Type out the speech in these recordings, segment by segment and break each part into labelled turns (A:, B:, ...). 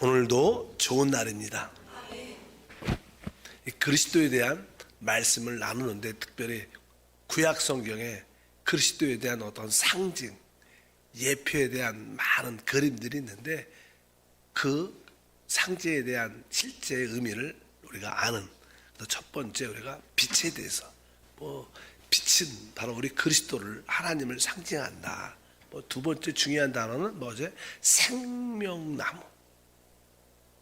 A: 오늘도 좋은 날입니다. 그리스도에 대한 말씀을 나누는데 특별히 구약 성경에 그리스도에 대한 어떤 상징, 예표에 대한 많은 그림들이 있는데 그 상징에 대한 실제 의미를 우리가 아는 첫 번째 우리가 빛에 대해서 빛은 바로 우리 그리스도를 하나님을 상징한다. 두 번째 중요한 단어는 뭐죠? 생명나무.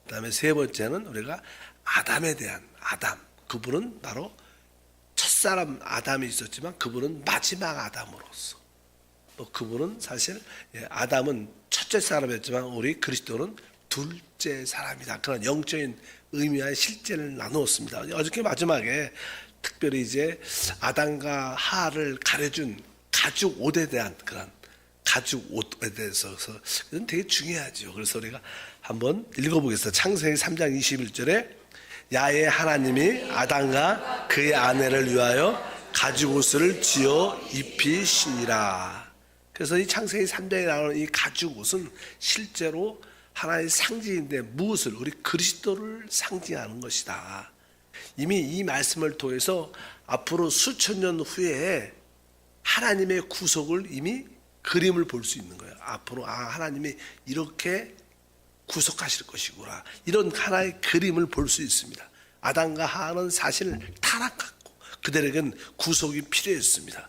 A: 그다음에 세 번째는 우리가 아담에 대한 아담. 그분은 바로 첫사람 아담이 있었지만 그분은 마지막 아담으로서 그분은 사실 아담은 첫째 사람이었지만 우리 그리스도는 둘째 사람이다. 그런 영적인 의미와 실제를 나누었습니다. 어저께 마지막에 특별히 이제 아담과 하와를 가려준 가죽 옷에 대한 그런 가죽 옷에 대해서 그건 되게 중요하죠. 그래서 우리가 한번 읽어보겠습니다. 창세기 3장 21절에 야외 하나님이 아담과 그의 아내를 위하여 가죽 옷을 지어 입히시니라. 그래서 이 창세기 3장에 나오는 이 가죽 옷은 실제로 하나의 상징인데 무엇을? 우리 그리스도를 상징하는 것이다. 이미 이 말씀을 통해서 앞으로 수천 년 후에 하나님의 구속을 이미 그림을 볼 수 있는 거예요. 앞으로 하나님이 이렇게 구속하실 것이구나. 이런 하나의 그림을 볼 수 있습니다. 아담과 하와는 사실 타락했고 그들에겐 구속이 필요했습니다.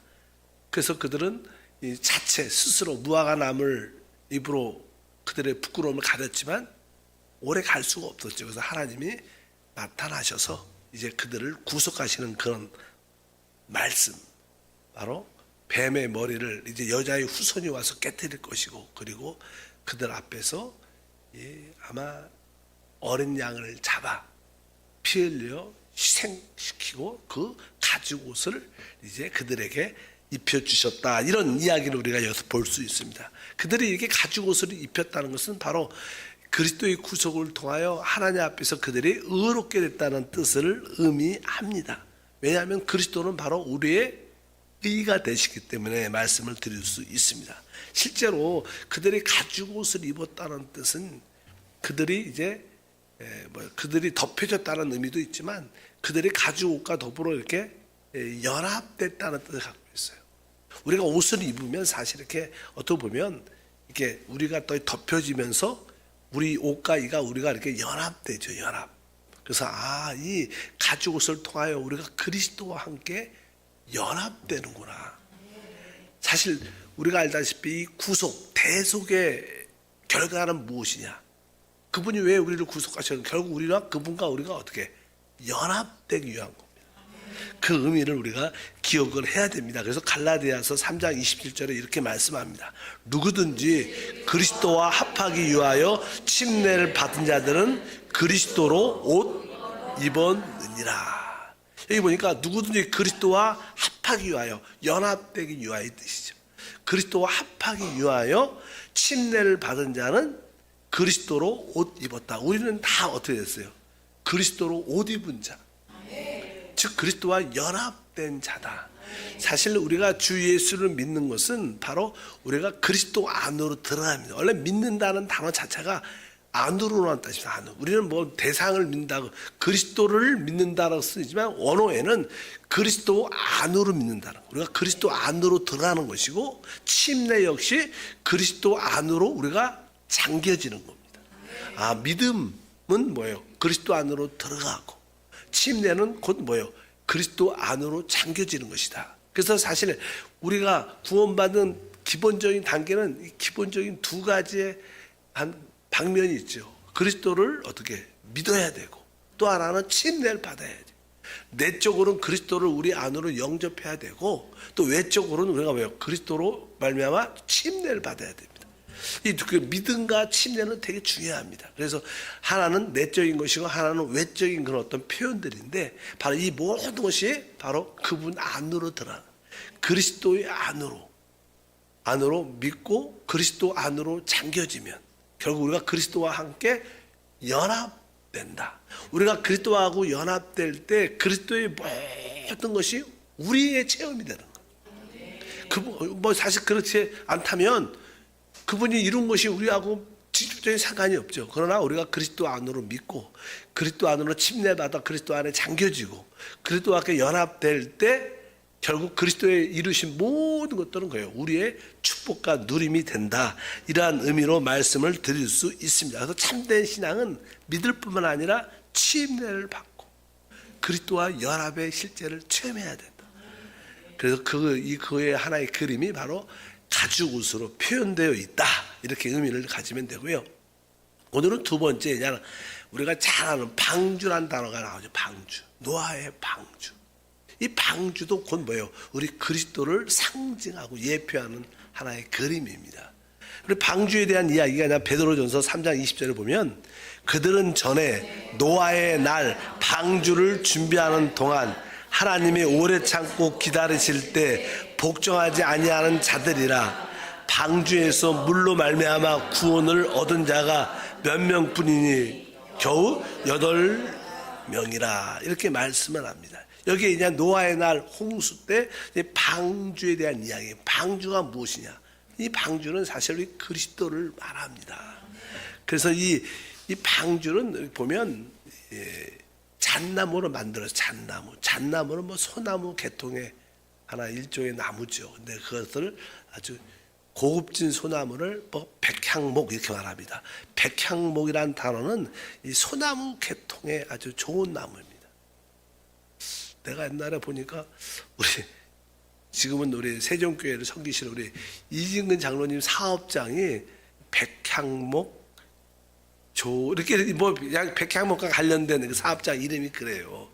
A: 그래서 그들은 이 자체 스스로 무화과 나무를 입으로 그들의 부끄러움을 가렸지만 오래 갈 수가 없었죠. 그래서 하나님이 나타나셔서 이제 그들을 구속하시는 그런 말씀, 바로 뱀의 머리를 이제 여자의 후손이 와서 깨뜨릴 것이고, 그리고 그들 앞에서 아마 어린 양을 잡아 피 흘려 희생시키고 그 가죽 옷을 이제 그들에게 입혀주셨다. 이런 이야기를 우리가 여기서 볼 수 있습니다. 그들이 이렇게 가죽 옷을 입혔다는 것은 바로 그리스도의 구속을 통하여 하나님 앞에서 그들이 의롭게 됐다는 뜻을 의미합니다. 왜냐하면 그리스도는 바로 우리의 의가 되시기 때문에 말씀을 드릴 수 있습니다. 실제로 그들이 가죽 옷을 입었다는 뜻은 그들이 이제 그들이 덮여졌다는 의미도 있지만 그들이 가죽 옷과 더불어 이렇게 연합됐다는 뜻을 갖고 있어요. 우리가 옷을 입으면 사실 이렇게 어떻게 보면 이렇게 우리가 또 덮여지면서 우리 옷과 이가 우리가 이렇게 연합되죠. 연합. 그래서 이 가죽 옷을 통하여 우리가 그리스도와 함께 연합되는구나. 사실 우리가 알다시피 구속, 대속의 결과는 무엇이냐? 그분이 왜 우리를 구속하셨는지 결국 우리와 그분과 우리가 어떻게 연합되기 위한 겁니다. 그 의미를 우리가 기억을 해야 됩니다. 그래서 갈라디아서 3장 27절에 이렇게 말씀합니다. 누구든지 그리스도와 합하기 위하여 침례를 받은 자들은 그리스도로 옷 입었느니라. 여기 보니까 누구든지 그리스도와 합하기 위하여, 연합되기 위하여의 뜻이죠. 그리스도와 합하기 위하여 침례를 받은 자는 그리스도로 옷 입었다. 우리는 다 어떻게 됐어요? 그리스도로 옷 입은 자, 즉 그리스도와 연합된 자다. 사실 우리가 주 예수를 믿는 것은 바로 우리가 그리스도 안으로 들어갑니다. 원래 믿는다는 단어 자체가 안으로 나왔다 싶습니다. 안으로. 우리는 뭐 대상을 믿는다고 그리스도를 믿는다라고 쓰지만 원어에는 그리스도 안으로 믿는다는 거. 우리가 그리스도 안으로 들어가는 것이고 침례 역시 그리스도 안으로 우리가 잠겨지는 겁니다. 믿음은 뭐예요? 그리스도 안으로 들어가고 침례는 곧 뭐예요? 그리스도 안으로 잠겨지는 것이다. 그래서 사실 우리가 구원받는 기본적인 단계는 기본적인 두 가지의 방면이 있죠. 그리스도를 어떻게 믿어야 되고 또 하나는 침례를 받아야 돼요. 내적으로는 그리스도를 우리 안으로 영접해야 되고 또 외적으로는 우리가 왜요? 그리스도로 말미암아 침례를 받아야 됩니다. 이 믿음과 침례는 되게 중요합니다. 그래서 하나는 내적인 것이고 하나는 외적인 그런 어떤 표현들인데 바로 이 모든 것이 바로 그분 안으로 들어가는 그리스도의 안으로 믿고 그리스도 안으로 잠겨지면 결국 우리가 그리스도와 함께 연합된다. 우리가 그리스도하고 연합될 때 그리스도의 모든 것이 우리의 체험이 되는 거예요. 사실 그렇지 않다면 그분이 이룬 것이 우리하고 직접적인 상관이 없죠. 그러나 우리가 그리스도 안으로 믿고 그리스도 안으로 침례받아 그리스도 안에 잠겨지고 그리스도와 함께 연합될 때 결국 그리스도의 이루신 모든 것들은 거예요. 우리의 축복과 누림이 된다. 이러한 의미로 말씀을 드릴 수 있습니다. 그래서 참된 신앙은 믿을 뿐만 아니라 침례를 받고 그리스도와 연합의 실제를 체험해야 된다. 그래서 그의 하나의 그림이 바로 가죽옷으로 표현되어 있다. 이렇게 의미를 가지면 되고요. 오늘은 두 번째, 그냥 우리가 잘 아는 방주란 단어가 나오죠. 방주. 노아의 방주. 이 방주도 곧 뭐예요? 우리 그리스도를 상징하고 예표하는 하나의 그림입니다. 우리 방주에 대한 이야기가 그냥 베드로전서 3장 20절에 보면 그들은 전에 노아의 날 방주를 준비하는 동안 하나님이 오래 참고 기다리실 때 복종하지 아니하는 자들이라 방주에서 물로 말미암아 구원을 얻은 자가 몇 명뿐이니 겨우 8명이라 이렇게 말씀을 합니다. 여기에 이제 노아의 날 홍수 때 방주에 대한 이야기. 방주가 무엇이냐? 이 방주는 사실 우리 그리스도를 말합니다. 그래서 이 방주는 보면 잣나무로 만들어서 잣나무는 뭐 소나무 계통의 하나 일종의 나무죠. 근데 그것을 아주 고급진 소나무를 뭐 백향목 이렇게 말합니다. 백향목이라는 단어는 이 소나무 계통의 아주 좋은 나무입니다. 내가 옛날에 보니까 지금은 우리 세종교회를 섬기시는 우리 이진근 장로님 사업장이 백향목 이렇게 뭐 백향목과 관련된 그 사업장 이름이 그래요.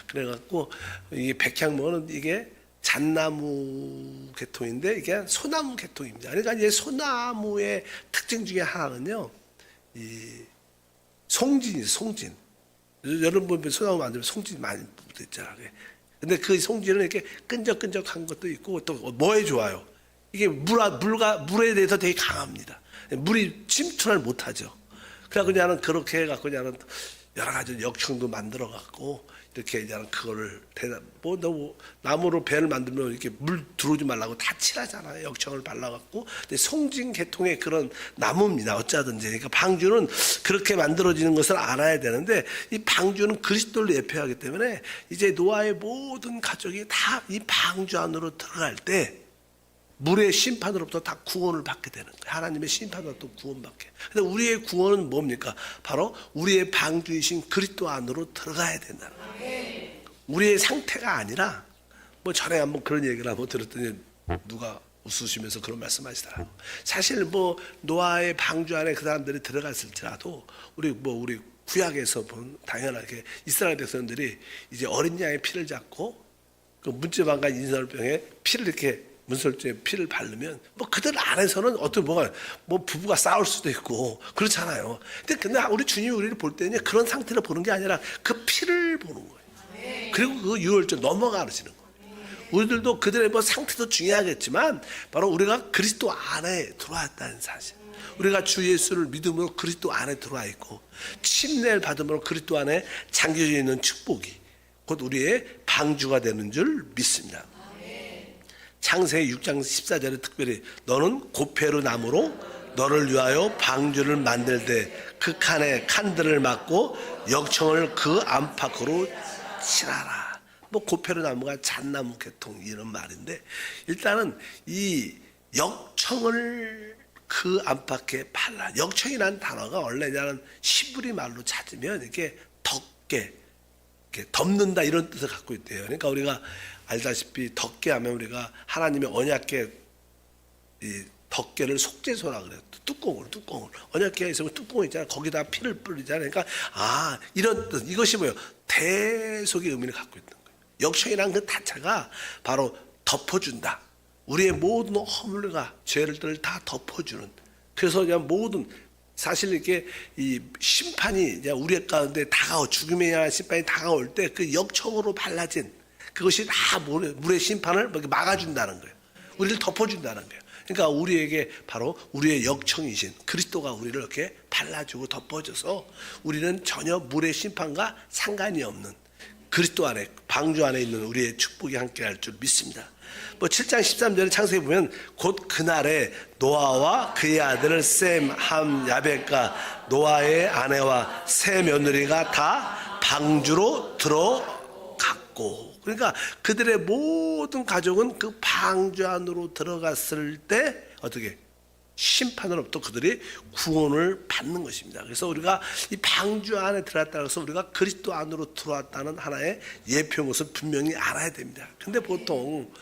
A: 그래갖고 이 백향목은 이게 잣나무 계통인데 이게 소나무 계통입니다. 그러니까 이제 소나무의 특징 중에 하나는요, 이 송진. 여러분 보면 소나무 만들면 송진 많이 묻어있잖아요. 근데 그 송진은 이렇게 끈적끈적한 것도 있고 또 뭐에 좋아요? 이게 물에 대해서 되게 강합니다. 물이 침투를 못하죠. 그래서 그냥 그렇게 해갖고 그냥 여러 가지 역청도 만들어갖고 이렇게 그냥 그거를 너무 나무로 배를 만들면 이렇게 물 들어오지 말라고 다 칠하잖아요. 역청을 발라갖고. 근데 송진 계통의 그런 나무입니다. 어쩌든지. 그러니까 방주는 그렇게 만들어지는 것을 알아야 되는데 이 방주는 그리스도를 예표하기 때문에 이제 노아의 모든 가족이 다 이 방주 안으로 들어갈 때 물의 심판으로부터 다 구원을 받게 되는 거예요. 하나님의 심판으로부터 구원받게. 근데 우리의 구원은 뭡니까? 바로 우리의 방주이신 그리스도 안으로 들어가야 된다는 거예요. 우리의 상태가 아니라 뭐 전에 한번 그런 얘기를 한번 들었더니 누가 웃으시면서 그런 말씀하시더라고요. 사실 뭐 노아의 방주 안에 그 사람들이 들어갔을지라도 우리 구약에서 본 당연하게 이스라엘 백성들이 이제 어린 양의 피를 잡고 그 문제방간 인설병에 피를 이렇게 문설주에 피를 바르면 뭐 그들 안에서는 뭐 부부가 싸울 수도 있고 그렇잖아요. 근데 우리 주님이 우리를 볼 때는 그런 상태를 보는 게 아니라 그 피를 보는 거예요. 그리고 그 유월절 넘어가시는 거예요. 우리들도 그들의 뭐 상태도 중요하겠지만 바로 우리가 그리스도 안에 들어왔다는 사실. 우리가 주 예수를 믿음으로 그리스도 안에 들어와 있고 침례를 받음으로 그리스도 안에 잠겨져 있는 축복이 곧 우리의 방주가 되는 줄 믿습니다. 창세기 6장 14절에 특별히 너는 고페루 나무로 너를 위하여 방주를 만들 때 그 칸에 칸들을 막고 역청을 그 안팎으로 칠하라. 뭐 고페루 나무가 잣나무 계통 이런 말인데 일단은 이 역청을 그 안팎에 발라. 역청이라는 단어가 원래는 시브리 말로 찾으면 이렇게 덮개, 이렇게 덮는다 이런 뜻을 갖고 있대요. 그러니까 우리가 알다시피 덮개 하면 우리가 하나님의 언약궤 이 덮개를 속죄소라 그래요. 뚜껑을 언약궤에 있으면 뚜껑 있잖아요. 거기다 피를 뿌리잖아요. 그러니까 이런 뜻 이것이 뭐예요? 대속의 의미를 갖고 있는 거예요. 역청이라는 그 자체가 바로 덮어준다. 우리의 모든 허물과 죄를 다 덮어주는. 그래서 그냥 모든 사실 이렇게 이 심판이 이제 우리 가운데 다가오 죽음에 대한 심판이 다가올 때 그 역청으로 발라진 그것이 다 물의 심판을 막아준다는 거예요. 우리를 덮어준다는 거예요. 그러니까 우리에게 바로 우리의 역청이신 그리스도가 우리를 이렇게 발라주고 덮어줘서 우리는 전혀 물의 심판과 상관이 없는 그리스도 안에 방주 안에 있는 우리의 축복이 함께할 줄 믿습니다. 뭐 7장 13절에 창세기 보면 곧 그날에 노아와 그의 아들 셈, 함, 야벳과 노아의 아내와 세 며느리가 다 방주로 들어갔고, 그러니까 그들의 모든 가족은 그 방주 안으로 들어갔을 때 어떻게 심판으로부터 그들이 구원을 받는 것입니다. 그래서 우리가 이 방주 안에 들어왔다고 해서 우리가 그리스도 안으로 들어왔다는 하나의 예표인 것을 분명히 알아야 됩니다. 근데 보통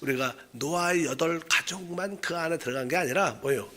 A: 우리가 노아의 8가족만 그 안에 들어간 게 아니라 뭐예요?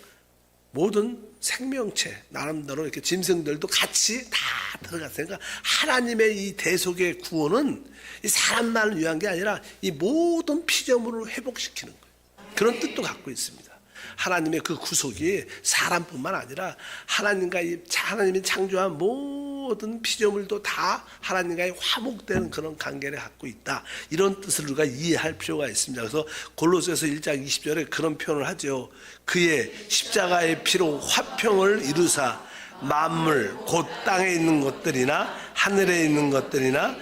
A: 모든 생명체, 나름대로 이렇게 짐승들도 같이 다 들어갔어요. 그러니까 하나님의 이 대속의 구원은 이 사람만을 위한 게 아니라 이 모든 피조물을 회복시키는 거예요. 그런 뜻도 갖고 있습니다. 하나님의 그 구속이 사람뿐만 아니라 하나님이 창조한 모든 피조물도 다 하나님과의 화목되는 그런 관계를 갖고 있다. 이런 뜻을 우리가 이해할 필요가 있습니다. 그래서 골로새서 1장 20절에 그런 표현을 하죠. 그의 십자가의 피로 화평을 이루사 만물 곧 땅에 있는 것들이나 하늘에 있는 것들이나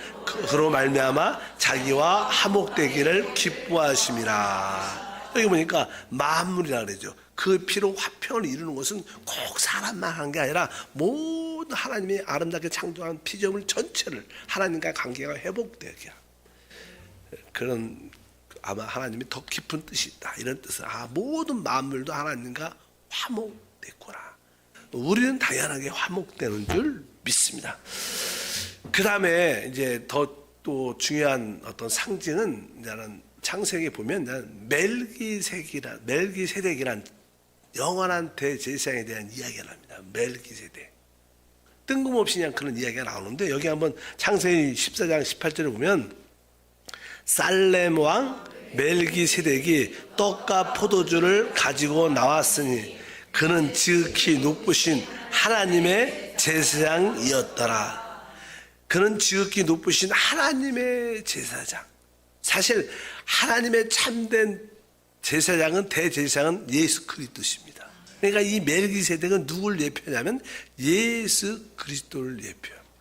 A: 그로 말미암아 자기와 화목되기를 기뻐하심이라. 여기 보니까 만물이라 그러죠. 그 피로 화평을 이루는 것은 꼭 사람만 하는 게 아니라 모든 하나님이 아름답게 창조한 피조물 전체를 하나님과의 관계가 회복되게 그런, 아마 하나님이 더 깊은 뜻이 있다, 이런 뜻은 모든 만물도 하나님과 화목됐구나. 우리는 당연하게 화목되는 줄 믿습니다. 그 다음에 이제 더 또 중요한 어떤 상징은 이제는 창세기에 보면 멜기세덱이란 영원한 대제사장에 대한 이야기가 납니다. 멜기세덱. 뜬금없이 그냥 그런 이야기가 나오는데, 여기 한번 창세기 14장 18절에 보면 살렘 왕 멜기세덱이 떡과 포도주를 가지고 나왔으니 그는 지극히 높으신 하나님의 제사장이었더라. 그는 지극히 높으신 하나님의 제사장. 사실 하나님의 참된 제사장은, 대제사장은 예수 그리스도십니다. 그러니까 이 멜기세덱은 누굴 예표냐면 예수 그리스도를 예표합니다.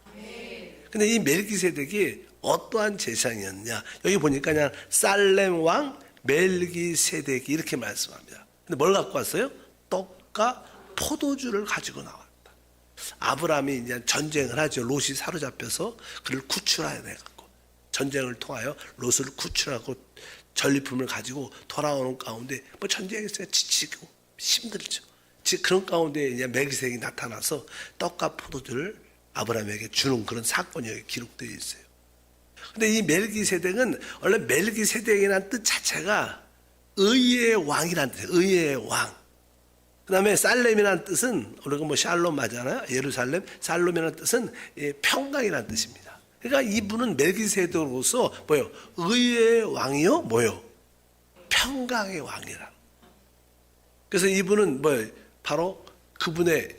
A: 근데 이 멜기세덱이 어떠한 제사장이었냐, 여기 보니까 그냥 살렘 왕 멜기세덱이 이렇게 말씀합니다. 근데 뭘 갖고 왔어요? 떡과 포도주를 가지고 나왔다. 아브라함이 이제 전쟁을 하죠. 롯이 사로잡혀서 그를 구출해야 돼갖고 전쟁을 통하여 롯을 구출하고 전리품을 가지고 돌아오는 가운데 뭐 전쟁에서 지치고 힘들죠. 그런 가운데 이제 멜기세덱이 나타나서 떡과 포도주를 아브라함에게 주는 그런 사건이 여기 기록되어 있어요. 근데 이 멜기세덱은 원래 멜기세덱이라는 뜻 자체가 의의 왕이라는 뜻이에요. 의의 왕. 그 다음에 살렘이라는 뜻은 우리가 뭐 샬롬 맞잖아요. 예루살렘. 살롬이라는 뜻은 평강이라는 뜻입니다. 그러니까 이분은 멜기세덱으로서 뭐요? 의의 왕이요? 뭐요? 평강의 왕이라. 그래서 이분은 뭐요? 바로 그분의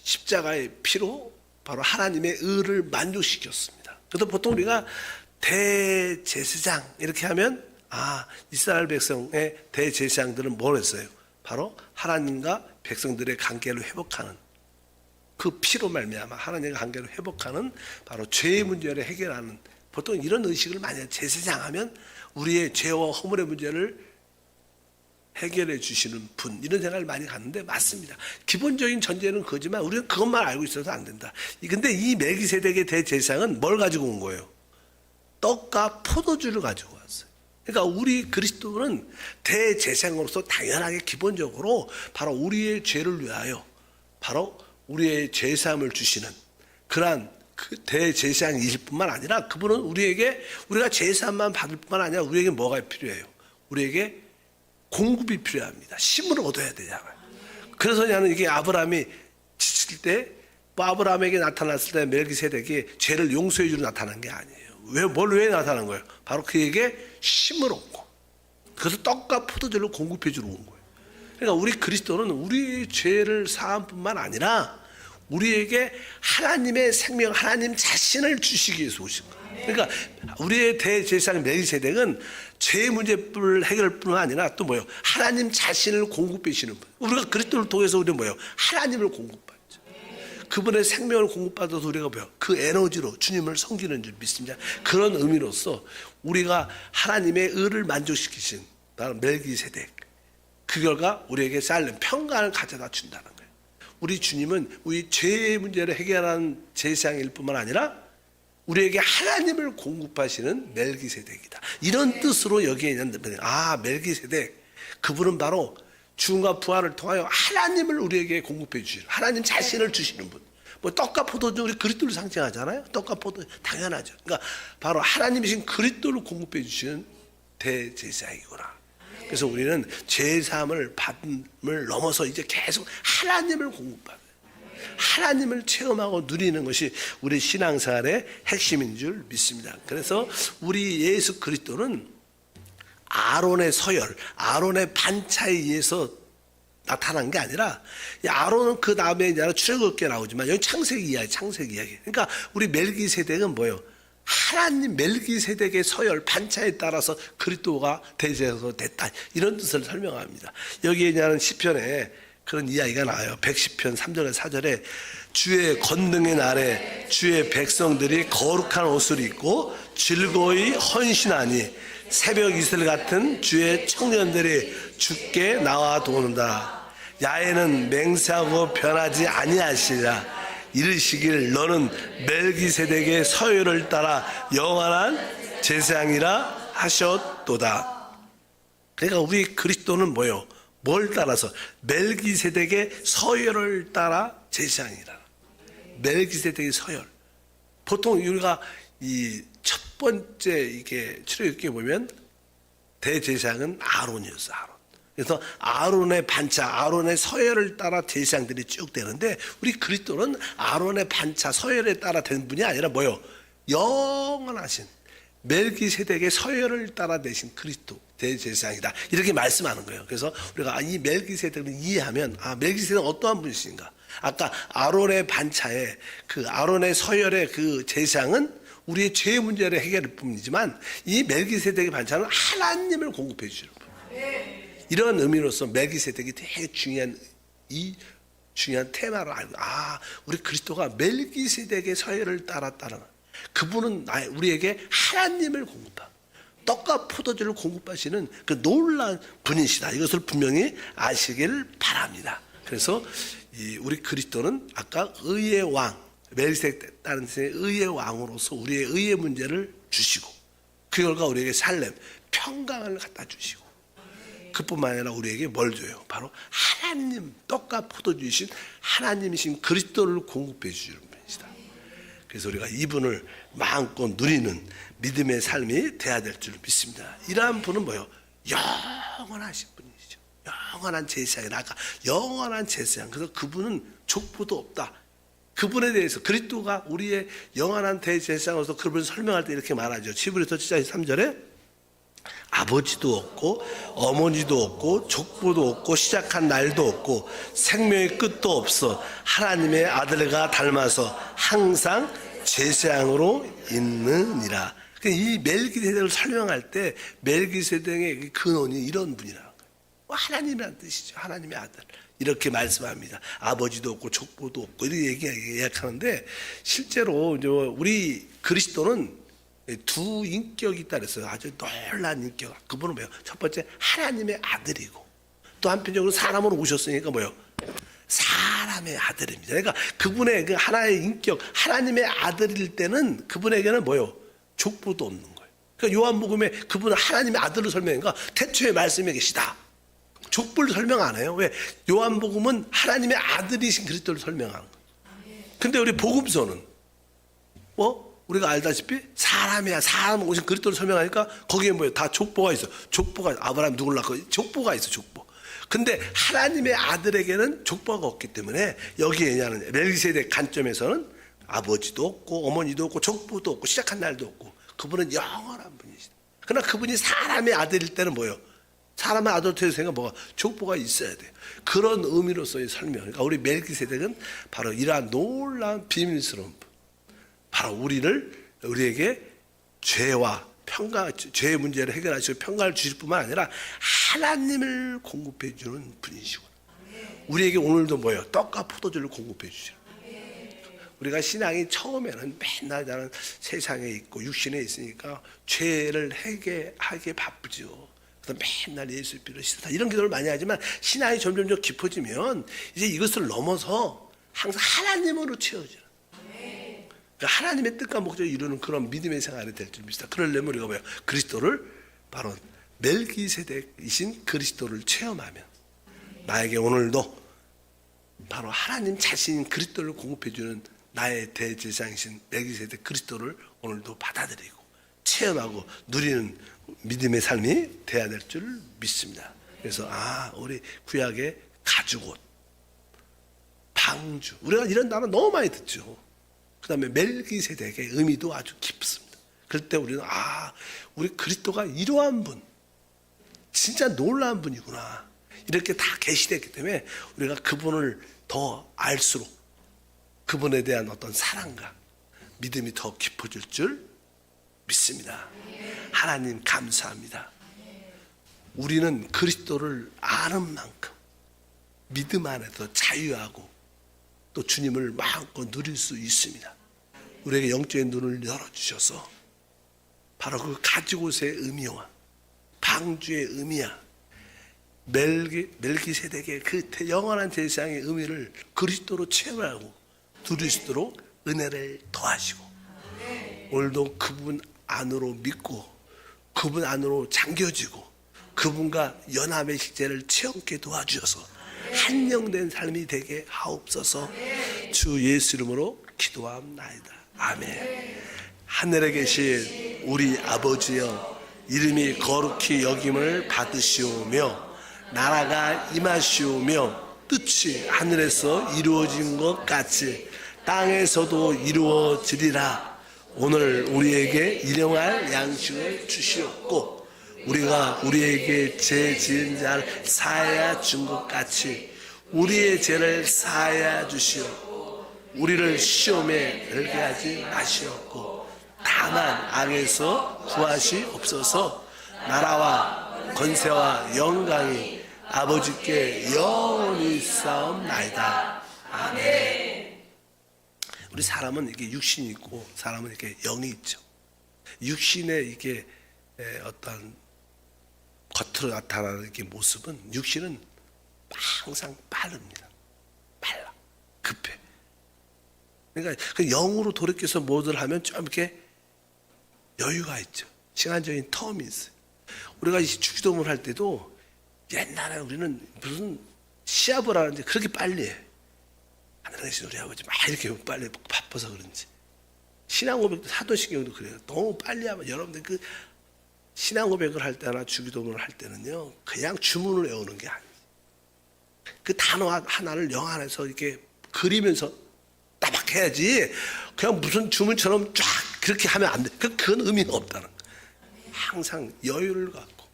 A: 십자가의 피로 바로 하나님의 의를 만족시켰습니다. 그래서 보통 우리가 대제사장 이렇게 하면 이스라엘 백성의 대제사장들은 뭘 했어요? 바로 하나님과 백성들의 관계를 회복하는, 그 피로 말미암아 하나님과 관계를 회복하는 바로 죄의 문제를 해결하는, 보통 이런 의식을 많이 해요. 제사장 하면 우리의 죄와 허물의 문제를 해결해 주시는 분, 이런 생각을 많이 갖는데 맞습니다. 기본적인 전제는 그거지만 우리는 그것만 알고 있어서 안 된다. 근데 이 멜기세덱의 대제사장은 뭘 가지고 온 거예요? 떡과 포도주를 가지고 왔어요. 그러니까 우리 그리스도는 대제사장으로서 당연하게 기본적으로 바로 우리의 죄를 위하여 바로 우리의 죄사함을 주시는 그러한 그 대제사장이실 뿐만 아니라 그분은 우리가 죄사함만 받을 뿐만 아니라 우리에게 뭐가 필요해요? 우리에게 공급이 필요합니다. 힘을 얻어야 되잖아요. 그래서 나는 이게 아브라함이 지칠 때, 뭐 아브라함에게 나타났을 때 멜기세덱이 죄를 용서해 주러 나타난 게 아니에요. 왜 나타난 거예요? 바로 그에게 힘을 얻고, 그래서 떡과 포도주를 공급해 주러 온 거예요. 그러니까 우리 그리스도는 우리의 죄를 사함뿐만 아니라 우리에게 하나님의 생명, 하나님 자신을 주시기 위해서 오신 거예요. 그러니까 우리의 대제사장 멜기세덱은 죄의 문제를 해결할 뿐만 아니라 또 뭐예요? 하나님 자신을 공급해 주시는 분. 우리가 그리스도를 통해서 우리는 뭐예요? 하나님을 공급받죠. 그분의 생명을 공급받아서 우리가 뭐요? 그 에너지로 주님을 섬기는 줄 믿습니다. 그런 의미로서 우리가 하나님의 의를 만족시키신 나는 멜기세덱, 그 결과 우리에게 살렘 평강을 가져다 준다는 거예요. 우리 주님은 우리 죄의 문제를 해결하는 제사장일 뿐만 아니라 우리에게 하나님을 공급하시는 멜기세덱이다. 이런 뜻으로 여기에 있는 멜기세덱, 그분은 바로 죽음과 부활을 통하여 하나님을 우리에게 공급해 주시는, 하나님 자신을 주시는 분. 뭐 떡과 포도주 우리 그리스도를 상징하잖아요. 떡과 포도 당연하죠. 그러니까 바로 하나님이신 그리스도를 공급해 주시는 대제사장이구나. 그래서 우리는 죄사함을 받음을 넘어서 이제 계속 하나님을 공급받아요. 하나님을 체험하고 누리는 것이 우리 신앙생활의 핵심인 줄 믿습니다. 그래서 우리 예수 그리스도는 아론의 서열, 아론의 반차에 의해서 나타난 게 아니라, 아론은 그 다음에 이제 출애굽기에 나오지만 여기 창세기 이야기, 창세기 이야기. 그러니까 우리 멜기세덱은 뭐예요? 하나님 멜기세덱의 서열 반차에 따라서 그리스도가 대제사장으로 됐다, 이런 뜻을 설명합니다. 여기에 있는 시편에 그런 이야기가 나와요. 110편 3절에 4절에 주의 권능의 날에 주의 백성들이 거룩한 옷을 입고 즐거이 헌신하니 새벽 이슬 같은 주의 청년들이 주께 나와 도는다. 야훼는 맹세하고 변하지 아니하시리라. 이르시길 너는 멜기세덱의 서열을 따라 영원한 제사장이라 하셨도다. 그러니까 우리 그리스도는 뭐요? 뭘 따라서? 멜기세덱의 서열을 따라 제사장이라. 멜기세덱의 서열. 보통 우리가 이 첫 번째 이게 출애굽기에 보면 대제사장은 아론이었어, 아론. 그래서 아론의 반차, 아론의 서열을 따라 제사장들이 쭉 되는데, 우리 그리스도는 아론의 반차, 서열에 따라 된 분이 아니라 뭐요? 영원하신 멜기세덱의 서열을 따라 되신 그리스도 대제사장이다, 이렇게 말씀하는 거예요. 그래서 우리가 이 멜기세덱을 이해하면 멜기세덱은 어떠한 분이신가? 아까 아론의 반차에 그 아론의 서열의 그 제사장은 우리의 죄 문제를 해결할 뿐이지만, 이 멜기세덱의 반차는 하나님을 공급해 주시는 분. 이런 의미로서 멜기세덱이 되게 중요한 테마를 알고, 우리 그리스도가 멜기세덱의 서열을 따랐다는, 그분은 우리에게 하나님을 공급하고 떡과 포도주를 공급하시는 그 놀라운 분이시다. 이것을 분명히 아시길 바랍니다. 그래서 우리 그리스도는 아까 의의 왕, 멜기세덱 다른 뜻의 의의 왕으로서 우리의 의의 문제를 주시고, 그 결과 우리에게 살렘 평강을 갖다 주시고, 그뿐만 아니라 우리에게 뭘 줘요? 바로 하나님, 떡과 포도주이신 하나님이신 그리스도를 공급해 주시는 분이시다. 그래서 우리가 이분을 마음껏 누리는 믿음의 삶이 돼야 될 줄 믿습니다. 이러한 분은 뭐예요? 영원하신 분이시죠. 영원한 제사장이라. 아까 영원한 제사장. 그래서 그분은 족보도 없다. 그분에 대해서 그리스도가 우리의 영원한 대제사장으로서 그분을 설명할 때 이렇게 말하죠. 히브리서 7장 3절에 아버지도 없고 어머니도 없고 족보도 없고 시작한 날도 없고 생명의 끝도 없어 하나님의 아들과 닮아서 항상 제사장으로 있느니라. 이 멜기세덱을 설명할 때 멜기세덱의 근원이 이런 분이라는 거예요. 하나님이라는 뜻이죠. 하나님의 아들. 이렇게 말씀합니다. 아버지도 없고 족보도 없고 이렇게 얘기하는데, 실제로 우리 그리스도는 두 인격이 있다 그랬어요. 아주 놀라운 인격. 그분은 뭐예요? 첫 번째 하나님의 아들이고, 또 한편적으로 사람으로 오셨으니까 뭐예요? 사람의 아들입니다. 그러니까 그분의 그 하나의 인격, 하나님의 아들일 때는 그분에게는 뭐예요? 족보도 없는 거예요. 그러니까 요한복음에 그분은 하나님의 아들로 설명하니까 태초에 말씀에 계시다. 족보를 설명 안 해요. 왜? 요한복음은 하나님의 아들이신 그리스도를 설명하는 거예요. 근데 우리 복음서는 우리가 알다시피 사람 오신 그리스도를 설명하니까 거기에 뭐예요? 다 족보가 있어. 족보가 아브라함 누굴 낳고 족보가 있어. 족보. 근데 하나님의 아들에게는 족보가 없기 때문에 여기에 있냐는 멜기세덱 관점에서는 아버지도 없고 어머니도 없고 족보도 없고 시작한 날도 없고, 그분은 영원한 분이시다. 그러나 그분이 사람의 아들일 때는 뭐예요? 사람의 아들 되는 뭐가 족보가 있어야 돼요. 그런 의미로서의 설명. 그러니까 우리 멜기세덱은 바로 이러한 놀라운 비밀스러운 분. 바로 우리에게 죄와 평강, 죄의 문제를 해결하시고 평강을 주실 뿐만 아니라 하나님을 공급해 주는 분이시고, 우리에게 오늘도 뭐예요? 떡과 포도주를 공급해 주시는. 우리가 신앙이 처음에는 맨날 나는 세상에 있고 육신에 있으니까 죄를 해결하기에 바쁘죠. 그래서 맨날 예수 믿으러 시다 이런 기도를 많이 하지만 신앙이 점점 깊어지면 이제 이것을 넘어서 항상 하나님으로 채워져요. 그러니까 하나님의 뜻과 목적을 이루는 그런 믿음의 생활이 될 줄 믿습니다. 그러려면 우리가 뭐예요? 그리스도를 바로 멜기세덱이신 그리스도를 체험하면 나에게 오늘도 바로 하나님 자신인 그리스도를 공급해주는 나의 대제사장이신 멜기세덱 그리스도를 오늘도 받아들이고 체험하고 누리는 믿음의 삶이 돼야 될 줄 믿습니다. 그래서 우리 구약의 가죽옷, 방주, 우리가 이런 단어 너무 많이 듣죠. 그 다음에 멜기세덱의 의미도 아주 깊습니다. 그럴 때 우리는 우리 그리스도가 이러한 분, 진짜 놀라운 분이구나, 이렇게 다 계시됐기 때문에 우리가 그분을 더 알수록 그분에 대한 어떤 사랑과 믿음이 더 깊어질 줄 믿습니다. 하나님 감사합니다. 우리는 그리스도를 아는 만큼 믿음 안에서 자유하고 또 주님을 마음껏 누릴 수 있습니다. 우리에게 영적인 눈을 열어주셔서 바로 그 가죽옷의 의미와 방주의 의미야, 멜기세덱의 그 영원한 제사장의 의미를 그리스도로 체험하고 누릴 수 있도록 은혜를 더하시고 오늘도 그분 안으로 믿고 그분 안으로 잠겨지고 그분과 연합의 식재를 체험케 도와주셔서 한영된 삶이 되게 하옵소서. 주 예수 이름으로 기도합나이다. 아멘. 하늘에 계신 우리 아버지여, 이름이 거룩히 여김을 받으시오며 나라가 임하시오며 뜻이 하늘에서 이루어진 것 같이 땅에서도 이루어지리라. 오늘 우리에게 일용할 양식을 주시옵고 우리가 우리에게 죄 지은 자를 사하여 준 것 같이 우리의 죄를 사하여 주시옵고 우리를 시험에 들게 하지 마시옵고 다만 악에서 구하시옵소서. 나라와 권세와 영광이 아버지께 영원히 싸움나이다. 아멘. 우리 사람은 이게 육신이 있고 사람은 이렇게 영이 있죠. 육신의 이게 어떤 겉으로 나타나는 이렇게 모습은, 육신은 항상 빠릅니다. 빨라, 급해. 그러니까 그 영으로 돌이켜서 뭐를 하면 좀 이렇게 여유가 있죠. 시간적인 텀이 있어요. 우리가 이 주기도문 할 때도 옛날에 우리는 무슨 시합을 하는데 그렇게 빨리 해. 하늘에 계신 우리 아버지 막 이렇게 빨리 바빠서 그런지. 신앙 고백도 사도신경도 그래요. 너무 빨리 하면 여러분들 그 신앙 고백을 할 때나 주기도문을 할 때는요, 그냥 주문을 외우는 게 아니에요. 그 단어 하나를 영 안에서 이렇게 그리면서 따박 해야지, 그냥 무슨 주문처럼 쫙 그렇게 하면 안 돼. 그건 의미가 없다는 거예요. 항상 여유를 갖고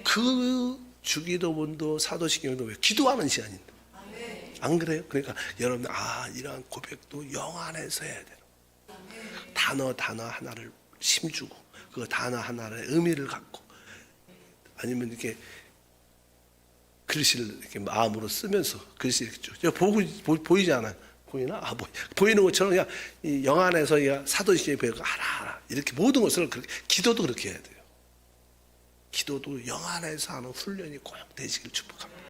A: 그 주기도문도 사도신경도 왜 기도하는 시간인데 안 그래요? 그러니까 여러분 이러한 고백도 영 안에서 해야 돼요. 단어 하나를 힘주고 그 단어 하나의 의미를 갖고, 아니면 이렇게 글씨를 이렇게 마음으로 쓰면서 글씨 이렇게 쭉 보이지 않아요? 보이나? 보이는 것처럼 그냥 이 영 안에서 사도신경의 배우가 하나 이렇게 모든 것을 그렇게, 기도도 그렇게 해야 돼요. 기도도 영 안에서 하는 훈련이 꼭 되시길 축복합니다.